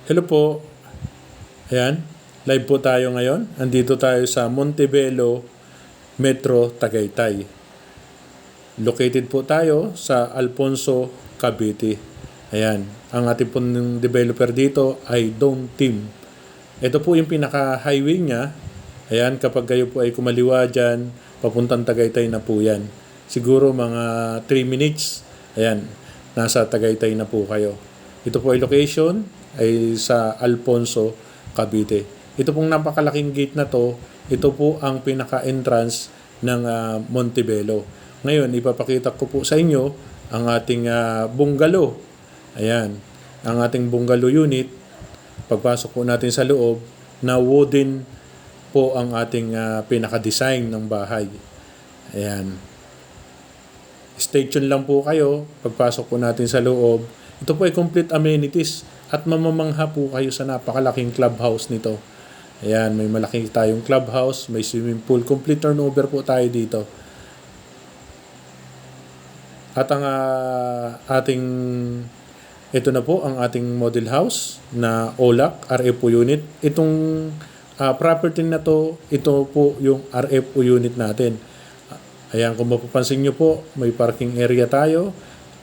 Hello po. Ayan, live po tayo ngayon. Andito tayo sa Montebello, Metro, Tagaytay. Located po tayo sa Alfonso, Cavite. Ayan, ang ating pong developer dito ay Dome Team. Ito po yung pinaka-highway niya. Ayan, kapag kayo po ay kumaliwa dyan, papuntang Tagaytay na po yan. Siguro mga 3 minutes, ayan, nasa Tagaytay na po kayo. Ito po ay location ay sa Alfonso, Cavite. Ito pong napakalaking gate na to, ito po ang pinaka-entrance ng Montebello. Ngayon, ipapakita ko po sa inyo ang ating bungalow. Ayan, ang ating bungalow unit. Pagpasok po natin sa loob, na wooden po ang ating pinaka-design ng bahay. Ayan. Stay tuned lang po kayo pagpasok po natin sa loob. Ito po ay complete amenities at mamamangha po kayo sa napakalaking clubhouse nito. Ayan, may malaki tayong clubhouse, may swimming pool, complete turnover po tayo dito. At ang ito na po ang ating model house na OLAC RFO unit. Itong property na to, ito po yung RFO unit natin. Ayan, kung mapapansin nyo po, may parking area tayo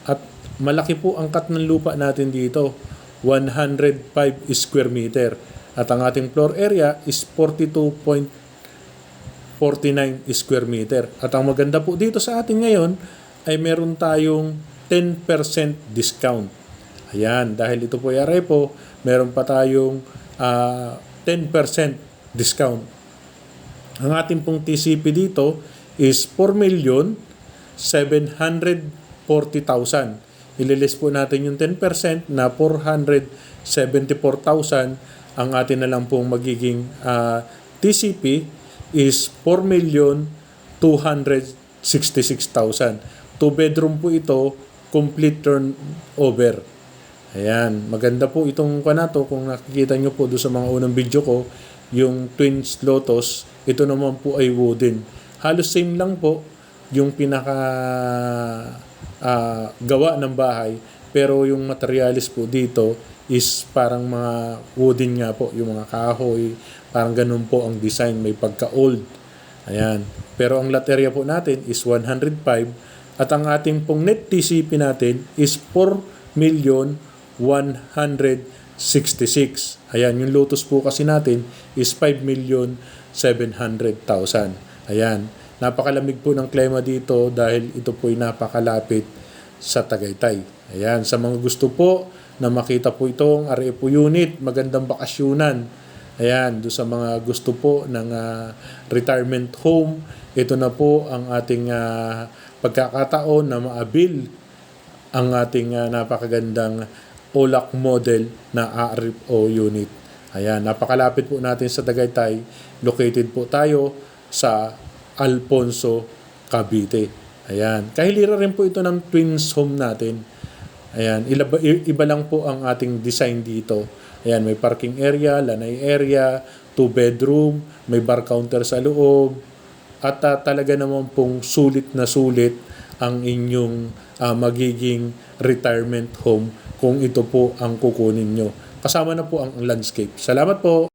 at malaki po ang cut ng lupa natin dito, 105 square meter. At ang ating floor area is 42.49 square meter. At ang maganda po dito sa atin ngayon ay meron tayong 10% discount. Ayan, dahil ito po ay RFO, meron pa tayong 10% discount. Ang ating pong TCP dito is 4,740,000. Ililis po natin yung 10% na 474,000. Ang atin na lang pong magiging TCP is 4,266,000. 2-bedroom po ito, complete turnover. Ayan, maganda po itong kanato. Kung nakikita nyo po doon sa mga unang video ko, yung Twins Lotus, ito naman po ay wooden. Halos same lang po yung pinaka gawa ng bahay, pero yung materialis po dito is parang mga wooden nga po, yung mga kahoy, parang ganun po ang design, may pagka-old. Ayan. Pero ang lot area po natin is 105 at ang ating pong net TCP natin is 4,166,000. Ayan, yung Lotus po kasi natin is 5,700,000. Ayan. Napakalamig po ng klima dito dahil ito po ay napakalapit sa Tagaytay. Ayan, sa mga gusto po na makita po itong RFO unit, magandang bakasyunan. Ayan, do sa mga gusto po ng retirement home, ito na po ang ating pagkakataon na maabil ang ating napakagandang OLAC model na RFO unit. Ayan, napakalapit po natin sa Tagaytay. Located po tayo sa Alfonso, Cavite. Ayan. Kahilira rin po ito ng twins home natin. Ayan. Iba lang po ang ating design dito. Ayan. May parking area, lanay area, 2-bedroom, may bar counter sa loob. At talaga naman pong sulit na sulit ang inyong magiging retirement home kung ito po ang kukunin nyo. Kasama na po ang landscape. Salamat po.